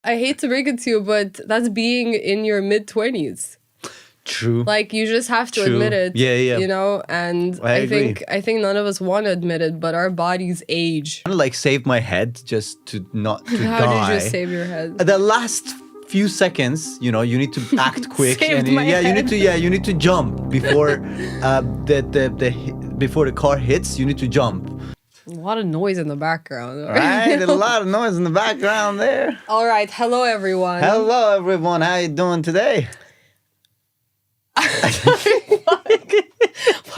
I hate to break it to you, but that's being in your mid-20s. True. Like, you just have to True. admit it. Yeah. You know, and I agree. think none of us want to admit it, but our bodies age. I like saved my head just to not to How die. did you save your head? The last few seconds, you know, you need to act quick. Saved and my you head. need to jump before before the car hits. You need to jump. A lot of noise in the background. Right? A lot of noise in the background there. All right. Hello, everyone. Hello, everyone. How you doing today? Why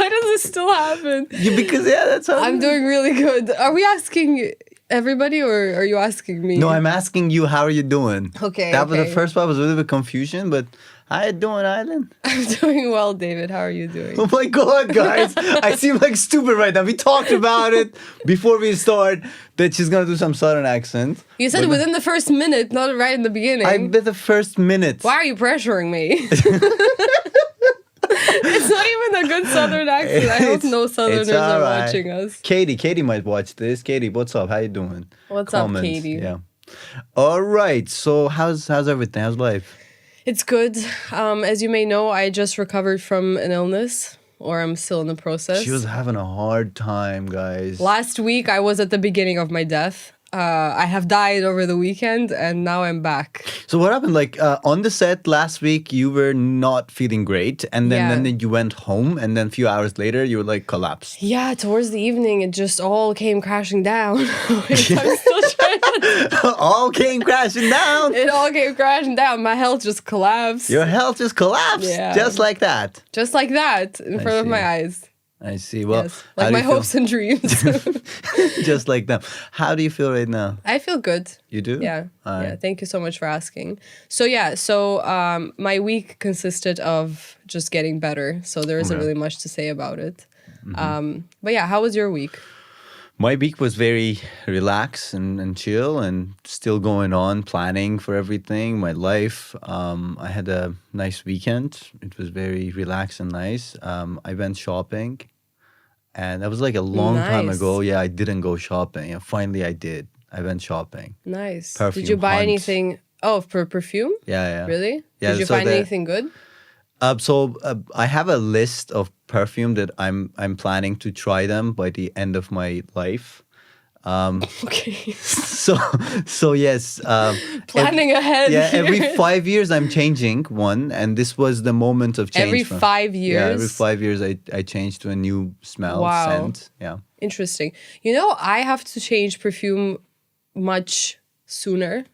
does this still happen? Because that's how. I'm doing really good. Are we asking everybody or are you asking me? No, I'm asking you. How are you doing? Okay. That was the okay. first part. Was a little bit confusion, but how you doing, Aylin? I'm doing well, David. How are you doing? Oh my God, guys! I seem like stupid right now. We talked about it before we start that she's gonna do some southern accent. You said within the first minute, not right in the beginning. I bet the first minute. Why are you pressuring me? It's not even a good southern accent. I hope no southerners are alright. watching us. Katie might watch this. Katie, what's up? How you doing? What's up, Katie? Yeah. All right. So how's everything? How's life? It's good. As you may know, I just recovered from an illness, or I'm still in the process. She was having a hard time, guys. Last week, I was at the beginning of my death. I have died over the weekend, and now I'm back. So what happened? Like on the set last week, you were not feeling great, and then you went home, and then a few hours later, you were like collapsed. Yeah, towards the evening, it just all came crashing down. I'm still trying to... All came crashing down. It all came crashing down. My health just collapsed. Your health just collapsed, just like that. Just like that, in front of my eyes. I see. Well, yes. Like my hopes and dreams. Just like them. How do you feel right now? I feel good. You do? Yeah. All Yeah. right. Thank you so much for asking. So my week consisted of just getting better. So there isn't really much to say about it. But yeah, how was your week? My week was very relaxed and chill and still going on, planning for everything, my life. I had a nice weekend. It was very relaxed and nice. I went shopping. And that was like a long time ago. Yeah, I didn't go shopping. And finally I did. I went shopping. Nice. Perfume Did you buy hunt. anything? Oh, for perfume? Yeah. Really? Yeah, Did you so find anything good? I have a list of perfume that I'm planning to try them by the end of my life. Okay. So yes. Planning ahead. Yeah, every 5 years I'm changing one, and this was the moment of change. Every 5 years? Yeah, every 5 years I change to a new smell, scent. Yeah. Interesting. You know, I have to change perfume much sooner.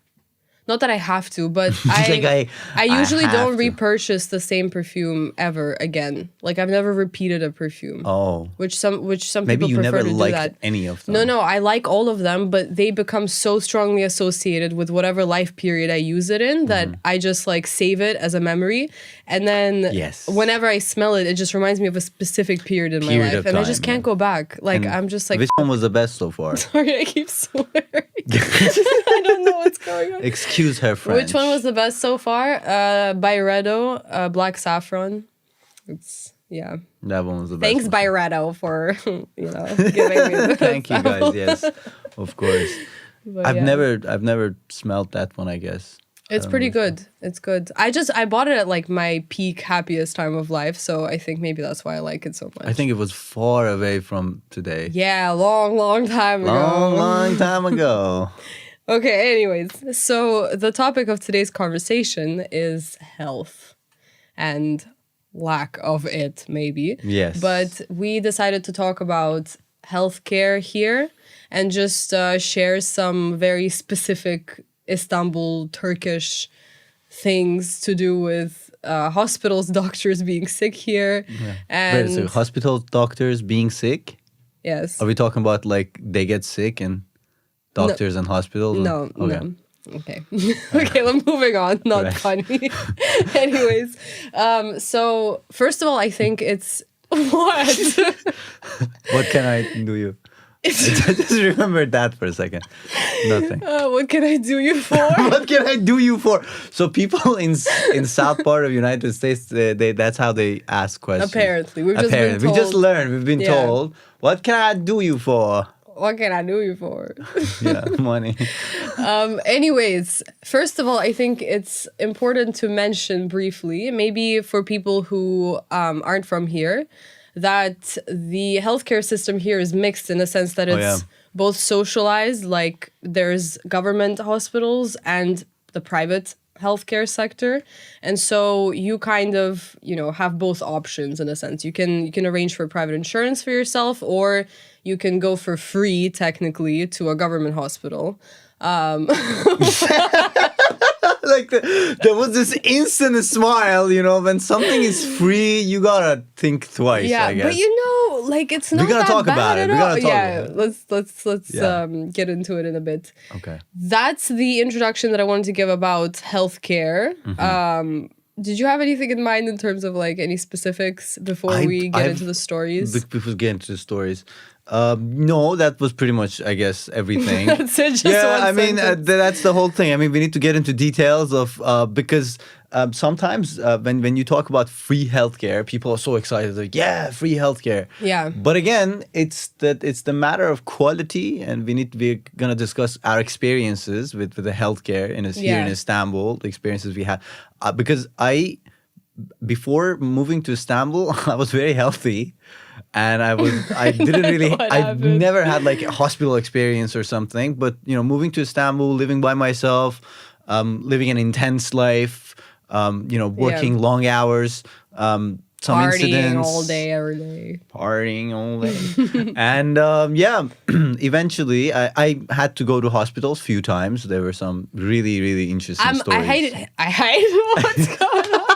Not that I have to, but I usually don't repurchase the same perfume ever again. Like I've never repeated a perfume. Oh. Which some Maybe people you prefer never to do liked that. any of them. No, I like all of them, but they become so strongly associated with whatever life period I use it in that I just like save it as a memory. And then whenever I smell it, it just reminds me of a specific period in my life. And I just can't go back. Like I'm just like... Which one was the best so far? Sorry, I keep swearing. I don't know what's going on. Excuse her French. Which one was the best so far? Byredo, Black Saffron. That one was the best. Thanks, Byredo, for giving me this. Thank you guys. Yes, of course. But I've never smelled that one, I guess. It's pretty good. It's good. I bought it at like my peak happiest time of life, so I think maybe that's why I like it so much. I think it was far away from today. Yeah, long time ago. Long time ago. Okay, anyways, so the topic of today's conversation is health and lack of it, maybe. Yes. But we decided to talk about healthcare here and just share some very specific Istanbul, Turkish things to do with hospitals, doctors being sick here. Yeah. And so hospital doctors being sick? Yes. Are we talking about like they get sick and doctors and hospitals? No, okay. no. Okay. Okay, I'm moving on. Not Right. funny. Anyways, so first of all, I think it's what? What can I do you? Just remember that for a second. Nothing. What can I do you for? What can I do you for? So people in south part of United States, they that's how they ask questions. Apparently, we've just been told. We just learned. We've been told. What can I do you for? what can I do you for? Yeah, money. Anyways, first of all, I think it's important to mention briefly, maybe for people who aren't from here, that the healthcare system here is mixed in the sense that it's both socialized, like there's government hospitals and the private healthcare sector, and so you kind of, you know, have both options in a sense. You can arrange for private insurance for yourself, or you can go for free technically to a government hospital. Like there was this instant smile, you know, when something is free, you gotta think twice. Yeah, I guess. but you know, like it's not that bad at all. Yeah, let's get into it in a bit. Okay. That's the introduction that I wanted to give about healthcare. Did you have anything in mind in terms of like any specifics before we get into the stories? Before we get into the stories. No, that was pretty much, I guess, everything. That's it, just yeah, one I mean, sentence. that's the whole thing. I mean, we need to get into details of because sometimes when you talk about free healthcare, people are so excited, like, yeah, free healthcare. Yeah. But again, it's the matter of quality, and we're gonna discuss our experiences with the healthcare here in Istanbul, the experiences we had, because before moving to Istanbul, I was very healthy. And I didn't really, I never had like a hospital experience or something. But, you know, moving to Istanbul, living by myself, living an intense life, you know, working long hours, some Partying incidents. all day, every day. Partying all day. And eventually I had to go to hospitals a few times. There were some really, really interesting stories. I hate what's going on.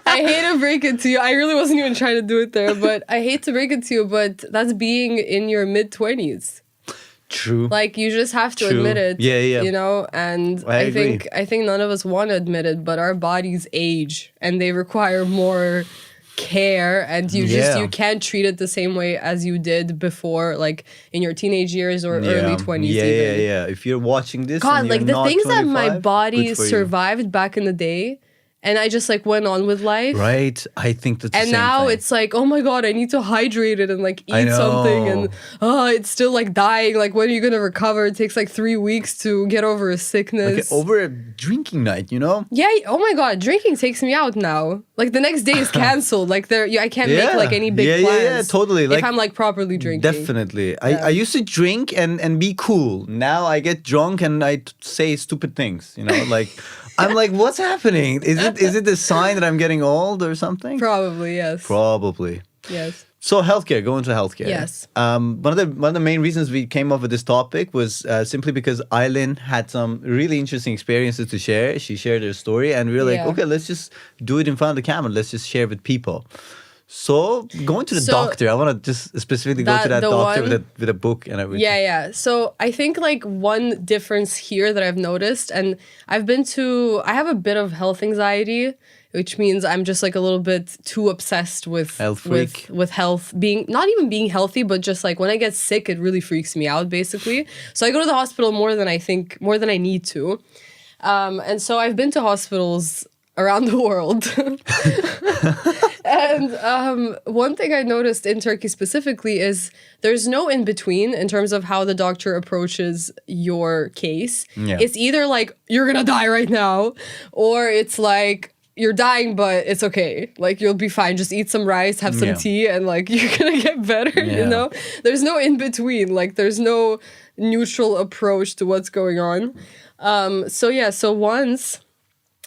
I hate to break it to you. I really wasn't even trying to do it there, but I hate to break it to you, but that's being in your mid-20s. True. Like, you just have to admit it. Yeah, yeah. You know, and I agree. I think none of us want to admit it, but our bodies age and they require more care, and you can't treat it the same way as you did before, like in your teenage years or early 20s. Yeah. If you're watching this, God, and like you're the not things that 25, my body good for you. survived back in the day, and I just like went on with life. Right, I think that's the and same now thing. it's like, oh my God, I need to hydrate it and like eat something, and it's still like dying. Like, when are you gonna recover? It takes like 3 weeks to get over a sickness. Like over a drinking night, you know? Yeah. Oh my God, drinking takes me out now. Like the next day is canceled. Like I can't make like any big plans. Yeah, totally. Like, if I'm like properly drinking. Definitely. I used to drink and be cool. Now I get drunk and I say stupid things. You know, like I'm like, what's happening? Is it a sign that I'm getting old or something? Probably, yes. Probably. Yes. So healthcare, go into healthcare. Yes. One of the main reasons we came up with this topic was simply because Aylin had some really interesting experiences to share. She shared her story, and we were like, okay, let's just do it in front of the camera. Let's just share with people. So going to the doctor, I want to just specifically go to that doctor with a book and everything. Yeah. So I think like one difference here that I've noticed, and I have a bit of health anxiety, which means I'm just like a little bit too obsessed with with health, not even being healthy, but just like when I get sick, it really freaks me out basically. So I go to the hospital more than I need to. And so I've been to hospitals around the world. And one thing I noticed in Turkey specifically is there's no in between in terms of how the doctor approaches your case. Yeah. It's either like, you're gonna die right now, or it's like, you're dying, but it's okay. Like, you'll be fine. Just eat some rice, have some tea, and like, you're gonna get better, you know? There's no in between. Like, there's no neutral approach to what's going on. So once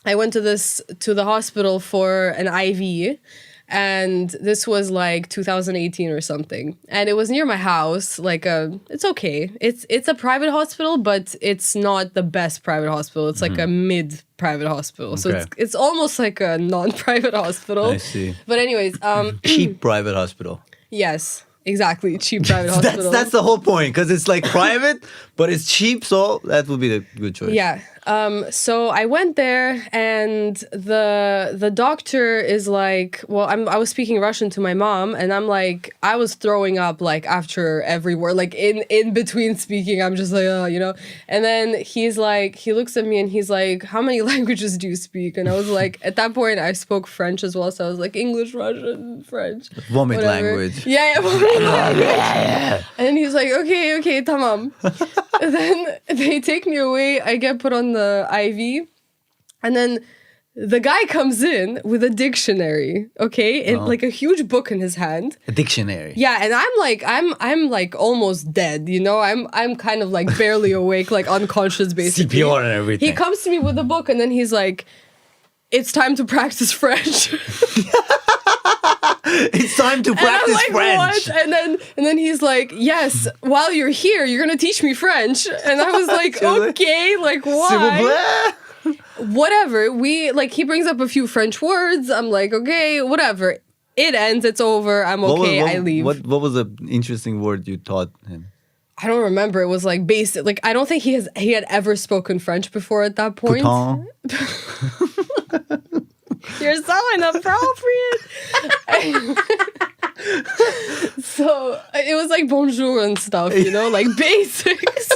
I went to the hospital for an IV, and this was like 2018 or something, and it was near my house. Like, it's okay. It's a private hospital, but it's not the best private hospital. It's like a mid private hospital, okay. so it's almost like a non-private hospital. I see. But anyways, cheap private hospital. Yes. Exactly, cheap private hospital. That's the whole point, because it's like private, but it's cheap, so that would be the good choice. Yeah. So I went there, and the doctor is like, well, I was speaking Russian to my mom, and I'm like, I was throwing up like after every word, like in between speaking, I'm just like, you know. And then he's like, he looks at me and he's like, how many languages do you speak? And I was like, at that point, I spoke French as well, so I was like English, Russian, French, vomit whatever. language. Yeah, vomit language. And then he's like, okay, tamam. And then they take me away. I get put on the IV, and then the guy comes in with a dictionary, okay, and like a huge book in his hand. A dictionary. Yeah, and I'm like almost dead, you know. I'm kind of like barely awake, like unconscious, basically. CPR and everything. He comes to me with a book, and then he's like, "It's time to practice French." It's time to practice like, French. What? And then he's like, yes, while you're here, you're gonna teach me French. And I was like, okay, like why? Whatever. He brings up a few French words. I'm like, okay, whatever. It ends, it's over. I'm okay, I leave. What was the interesting word you taught him? I don't remember. It was like basic. Like I don't think he had ever spoken French before at that point. Putain. You're so inappropriate. So it was like bonjour and stuff, you know, like basics.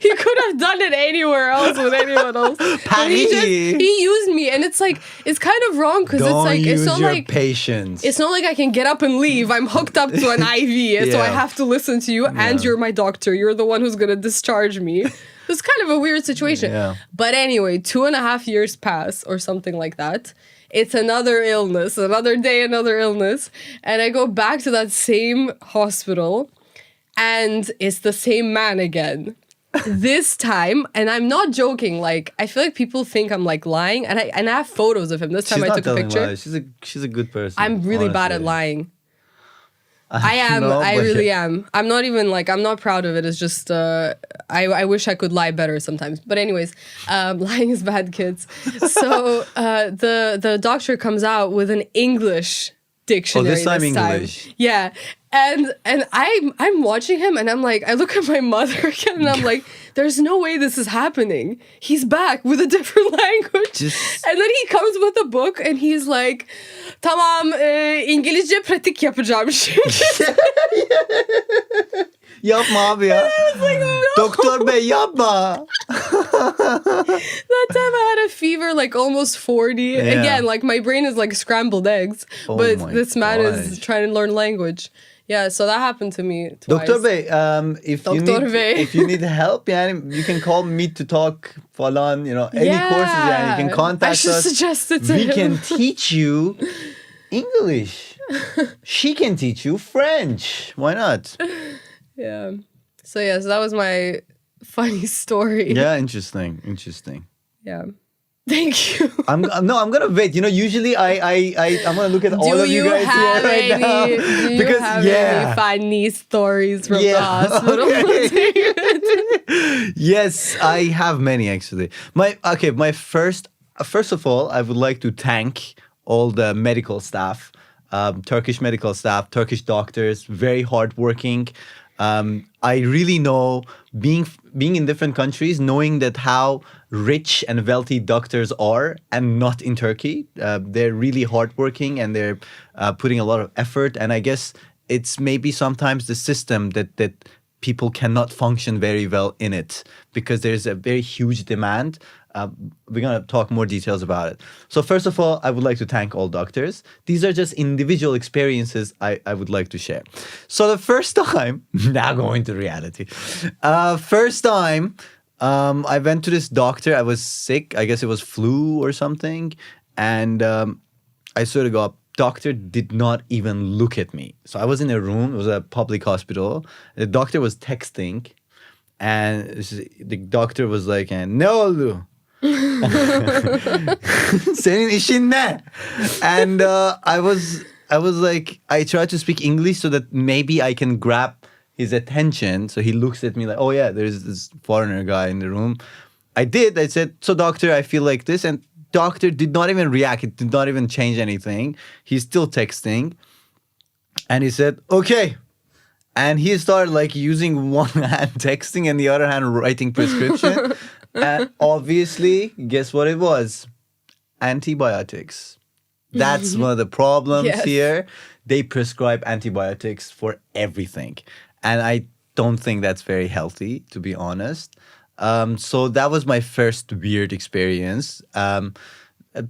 He could have done it anywhere else with anyone else. But he used me, and it's like it's kind of wrong because it's like use it's not your like patience. It's not like I can get up and leave. I'm hooked up to an IV, and so I have to listen to you. And you're my doctor. You're the one who's gonna discharge me. It's kind of a weird situation. Yeah. But anyway, 2.5 years pass or something like that. It's another illness, another day, another illness. And I go back to that same hospital, and it's the same man again. This time, and I'm not joking, like, I feel like people think I'm like lying, and I have photos of him. This time I took a picture. Lies. She's a good person. I'm really bad at lying. I am. No, I really am. I'm not even like, I'm not proud of it. It's just, I wish I could lie better sometimes. But anyways, lying is bad, kids. So the doctor comes out with an English dictionary. This time English. Yeah. And I'm watching him, and I'm like, I look at my mother again, and I'm like, there's no way this is happening. He's back with a different language. And then he comes with a book, and he's like, tamam, İngilizce pratik yapacağım şimdi. Yapma abi ya. And I was like, no. Doktor bey yapma. That time I had a fever, like almost 40. Yeah. Again, like my brain is like scrambled eggs. But this man is trying to learn language. Yeah, so that happened to me twice. Doktor bey, if you need help, yani, you can call me to talk falan, you know, any courses, yani, you can contact us. I should suggest it to him. We can teach you English. She can teach you French. Why not? Yeah. So that was my funny story. Yeah, interesting. Yeah. Thank you. I'm gonna wait. You know, usually I'm gonna look at all of you guys here right now. Do you have any funny stories from the hospital? Okay. Yes, I have many actually. First of all, I would like to thank all the medical staff, Turkish medical staff, Turkish doctors, very hardworking. I really know being in different countries, knowing that how rich and wealthy doctors are, and not in Turkey. They're really hardworking, and they're putting a lot of effort. And I guess it's maybe sometimes the system that people cannot function very well in it, because there's a very huge demand. We're going to talk more details about it. So first of all, I would like to thank all doctors. These are just individual experiences I would like to share. So the first time, now going to reality. First time, I went to this doctor. I was sick. I guess it was flu or something. And I sort of go, doctor did not even look at me. So I was in a room. It was a public hospital. The doctor was texting. And the doctor was like, no, Lu. Senin işin ne? And I was like, I tried to speak English so that maybe I can grab his attention. So he looks at me like, oh yeah, there's this foreigner guy in the room. I did. I said, so doctor, I feel like this. And doctor did not even react. It did not even change anything. He's still texting. And he said, okay. And he started like using one hand texting and the other hand writing prescription. And obviously, guess what it was? Antibiotics. That's one of the problems here. They prescribe antibiotics for everything. And I don't think that's very healthy, to be honest. So that was my first weird experience. The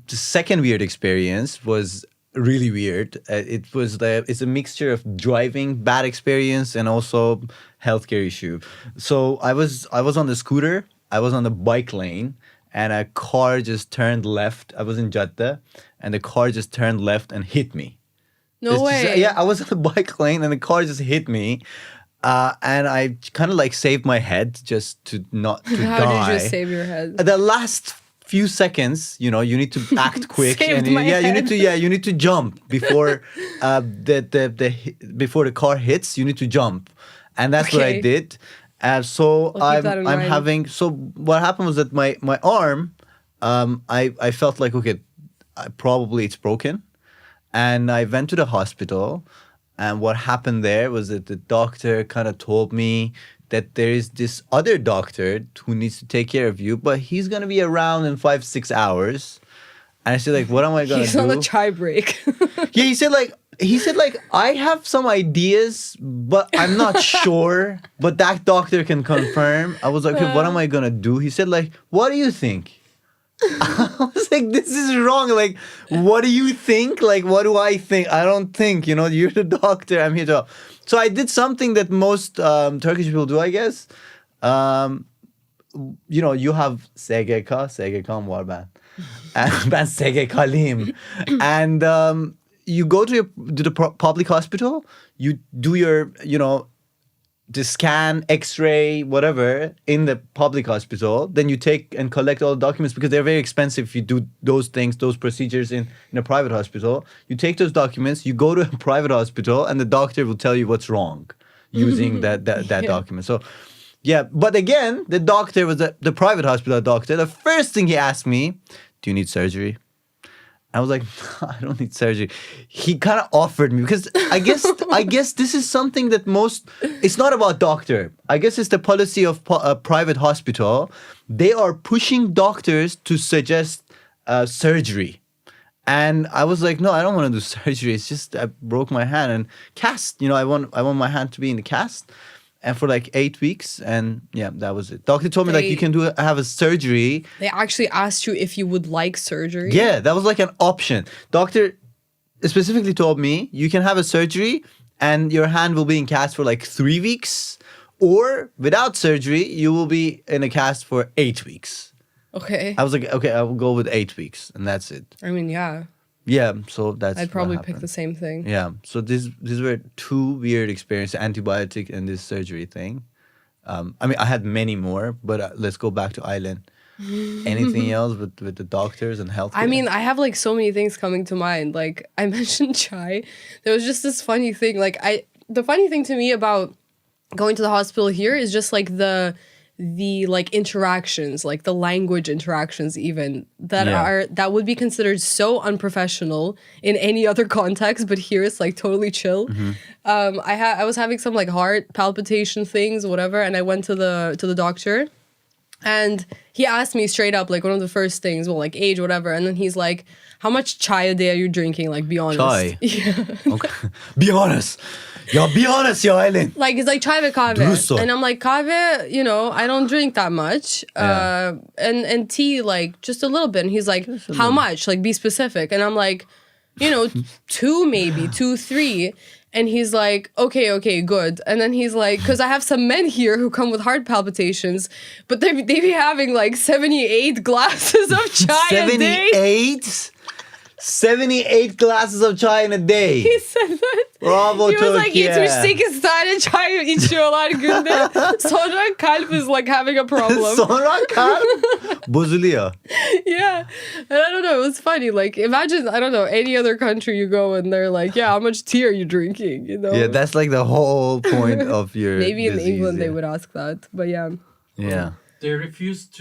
second weird experience was really weird. It's a mixture of driving bad experience and also healthcare issue. So I was on the scooter. I was on the bike lane, and a car just turned left. I was in Jeddah, and the car just turned left and hit me. No way. I was on the bike lane, and the car just hit me. And I kind of like saved my head just to not to How die. did you save your head? The last few seconds, you need to act quick. Saved And my head. you need to jump before before the car hits. You need to jump, and that's what I Okay. did. So I'll keep that in I'm mind. having. So what happened was that my arm, I felt like okay, probably it's broken, and I went to the hospital. And what happened there was that the doctor kind of told me that there is this other doctor who needs to take care of you, but he's gonna be around in 5-6 hours. And I said, like, what am I gonna He's do? on a chai break. Yeah, he said like I have some ideas, but I'm not sure. But that doctor can confirm. I was like, okay, what am I gonna do? He said, like, what do you think? I was like, this is wrong. Like, what do you think? Like, what do I think? I don't think, you're the doctor. I'm here to help. So I did something that most Turkish people do, I guess. You have SGK'm var ben. And ben SGK'liyim. And you go to the public hospital, you do your, the scan, X-ray, whatever, in the public hospital. Then you take and collect all the documents because they're very expensive if you do those things, those procedures in a private hospital. You take those documents, you go to a private hospital, and the doctor will tell you what's wrong using that document. So, yeah. But again, the doctor was the private hospital doctor. The first thing he asked me, do you need surgery? I was like, I don't need surgery. He kind of offered me because I guess this is something that it's not about doctor. I guess it's the policy of a private hospital. They are pushing doctors to suggest surgery. And I was like, no, I don't want to do surgery. It's just I broke my hand and cast. I want my hand to be in the cast. And for like 8 weeks, and yeah, that was it. Doctor told me like you can have a surgery. They actually asked you if you would like surgery. Yeah, that was like an option. Doctor specifically told me you can have a surgery and your hand will be in cast for like 3 weeks, or without surgery you will be in a cast for 8 weeks. Okay. I was like, okay, I will go with 8 weeks, and that's it. I mean, yeah. Yeah, so that's. I'd probably what pick the same thing. Yeah, so these were two weird experiences: antibiotic and this surgery thing. I mean, I had many more, but let's go back to Aylin. Anything else with the doctors and healthcare? I mean, I have like so many things coming to mind. Like I mentioned chai. There was just this funny thing. The funny thing to me about going to the hospital here is just like the like interactions, like the language interactions even that would be considered so unprofessional in any other context, but here it's like totally chill. I was having some like heart palpitation things, whatever, and I went to the doctor, and he asked me straight up, like one of the first things, well, like age, whatever, and then he's like, how much chai a day are you drinking? Like, be honest. Chai? Yeah. Okay. Be honest. Ya be honest ya Aylin. Like, it's like chai ve kahve. Dürüst ol. And I'm like, kahve, I don't drink that much. And tea, like, just a little bit. And he's like, how much? Like, be specific. And I'm like, 2 maybe, 2, 3. And he's like, okay, good. And then he's like, because I have some men here who come with heart palpitations, but they be having like 78 glasses of chai a day. 78? 78 glasses of chai in a day. He said that. Bravo, He was like, Turkey. 78 tane çay içiyorlar günde. Sonra kalp is like having a problem. Sonra kalp bozuluyor. Yeah. And I don't know, it was funny. Like, imagine, I don't know, any other country you go and they're like, yeah, how much tea are you drinking? Yeah, that's like the whole point of your Maybe in disease, England they would ask that. But yeah. Yeah. They refused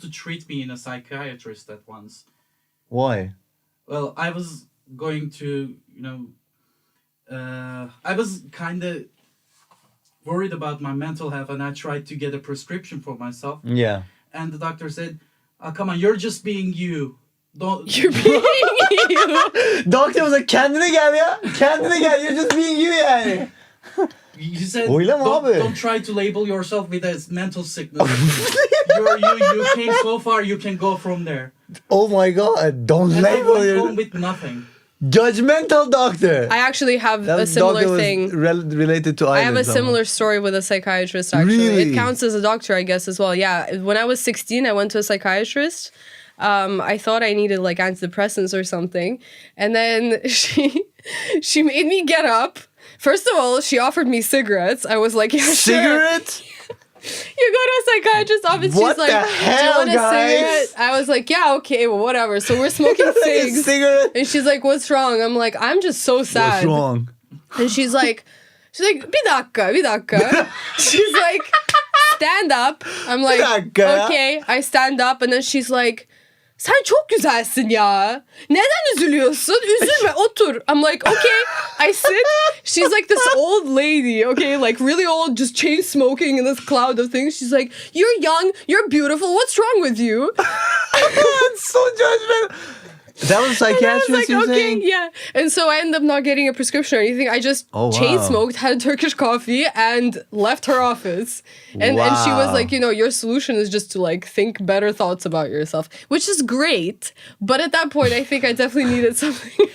to treat me in a psychiatrist at once. Why? Well, I was going to, I was kind of worried about my mental health, and I tried to get a prescription for myself. Yeah. And the doctor said, come on, you're just being you. Don't. You're being you. Doctor was like, kendine gel ya. Kendine gel. You're just being you yani. He said, don't try to label yourself with a mental sickness. You came so far, you can go from there. Oh my God, don't and label I went it. home with nothing. Judgmental doctor. I actually have a similar thing. Related to Ireland. I have a similar story with a psychiatrist, actually. Really? It counts as a doctor, I guess, as well. Yeah. When I was 16, I went to a psychiatrist. I thought I needed like antidepressants or something. And then she made me get up. First of all, she offered me cigarettes. I was like, yeah, sure. Cigarettes? You go to a psychiatrist's office, she's like, hell, do you want a guys? cigarette? I was like, yeah, okay, well, whatever. So we're smoking cigs. Cigarette? And she's like, what's wrong? I'm like, I'm just so sad. What's wrong? And she's like, bir dakika. She's like, stand up. I'm like, okay. I stand up, and then she's like, sen çok güzelsin ya. Neden üzülüyorsun? Üzülme, otur. I'm like, okay. I sit. She's like this old lady, okay, like really old, just chain smoking in this cloud of things. She's like, you're young, you're beautiful. What's wrong with you? It's so judgmental. That was psychiatrist, you're saying? Yeah. And so I ended up not getting a prescription or anything. I just chain smoked, had a Turkish coffee, and left her office. And she was like, your solution is just to like think better thoughts about yourself, which is great. But at that point, I think I definitely needed something else.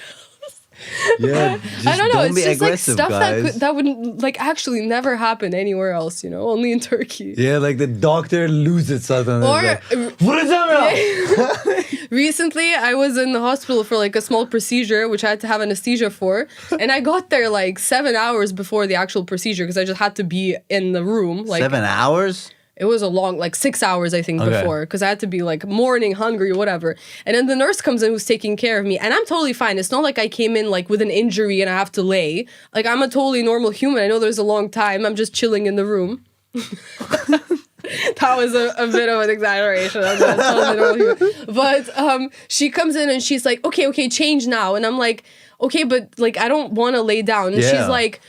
Yeah, I don't know. Don't it's just like stuff guys. that would like actually never happen anywhere else. Only in Turkey. Yeah, like the doctor loses suddenly. Or like, what is that? Recently, I was in the hospital for like a small procedure, which I had to have anesthesia for, and I got there like 7 hours before the actual procedure because I just had to be in the room. Like 7 hours. It was a long, like 6 hours, I think, before, because I had to be like morning, hungry, whatever. And then the nurse comes in who's taking care of me, and I'm totally fine. It's not like I came in like with an injury and I have to lay. Like I'm a totally normal human. I know there's a long time. I'm just chilling in the room. That was a bit of an exaggeration. I'm not totally normal human. But she comes in and she's like, okay, change now. And I'm like, okay, but like I don't want to lay down. And she's like,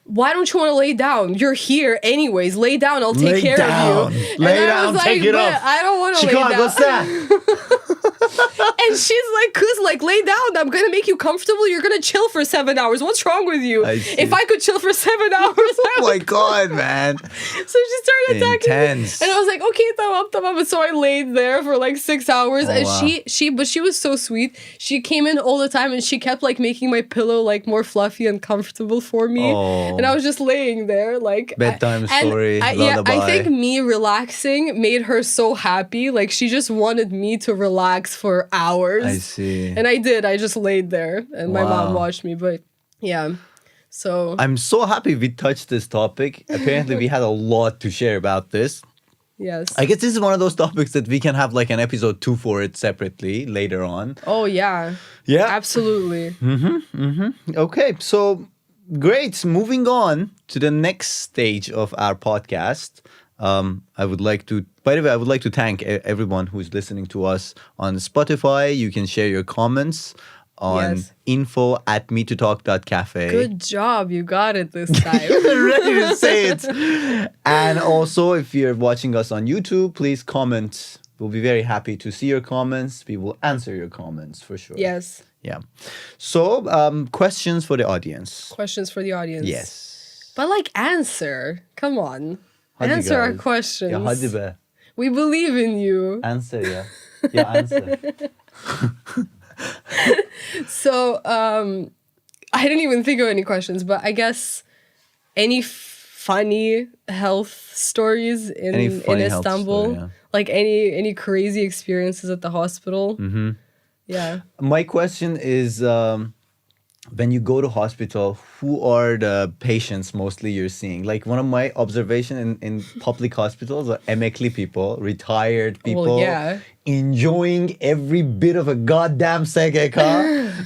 why don't you want to lay down? You're here anyways. Lay down. I'll take care of you. Lay down. Take it off. I don't want to lay down. What's that? And she's like, "Cuz like lay down. I'm gonna make you comfortable. You're gonna chill for 7 hours. What's wrong with you? If I could chill for 7 hours, oh my God, man!" So she started attacking me, and I was like, "Okay, tamam." So I laid there for like 6 hours, and she was so sweet. She came in all the time, and she kept like making my pillow like more fluffy and comfortable for me. And I was just laying there like bedtime story. I think me relaxing made her so happy. Like she just wanted me to relax for hours. I see. And I did. I just laid there, and my mom watched me. But yeah, so I'm so happy we touched this topic. Apparently, we had a lot to share about this. Yes. I guess this is one of those topics that we can have like an episode 2 for it separately later on. Oh yeah. Yeah. Absolutely. Okay, so great. Moving on to the next stage of our podcast. I would like to thank everyone who's listening to us on Spotify. You can share your comments on info@meetotalk.cafe. Good job. You got it this time. Ready to say it. And also, if you're watching us on YouTube, please comment. We'll be very happy to see your comments. We will answer your comments for sure. Yes. Yeah. So, questions for the audience. Questions for the audience. Yes. But like answer. Come on. Hadi answer our guys. questions. Ya hadi be. We believe in you. Answer ya. Ya answer. So, I didn't even think of any questions, but I guess any funny health stories in Istanbul, story, yeah. like any crazy experiences at the hospital. Mm-hmm. Yeah. My question is, when you go to hospital, who are the patients mostly you're seeing? Like one of my observation in public hospitals are emekli people, retired people, enjoying every bit of a goddamn SGK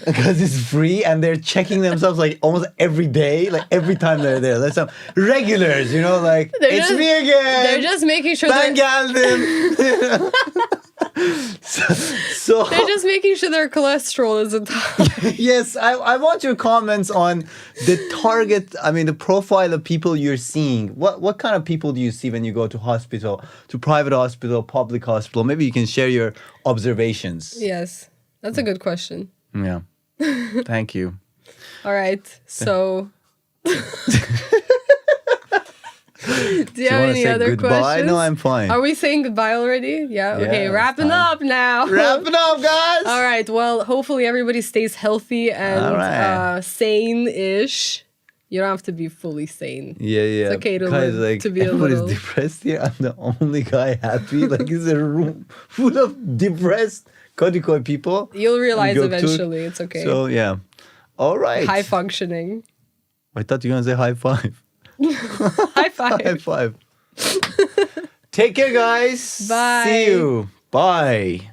because it's free and they're checking themselves like almost every day, like every time they're there. There's some regulars, like it's me again. They're just making sure Ben geldim. So So they're just making sure their cholesterol isn't high. yes, I want your comments on the target, the profile of people you're seeing. What kind of people do you see when you go to hospital, to private hospital, public hospital? Maybe you can share your observations. Yes, that's a good question. Yeah. Thank you. All right. So do you have any other questions? No, I'm fine. Are we saying goodbye already? Yeah. Okay. Wrapping up now. Wrapping up, guys. All right. Well, hopefully everybody stays healthy and sane-ish. You don't have to be fully sane. Yeah. It's okay to guys, live, to be a little. Everybody's depressed here. I'm the only guy happy. It's a room full of depressed Kadıköy people. You'll realize eventually. It's okay. So, yeah. All right. High functioning. I thought you were going to say high five. High five. High five. Take care, guys. Bye. See you. Bye.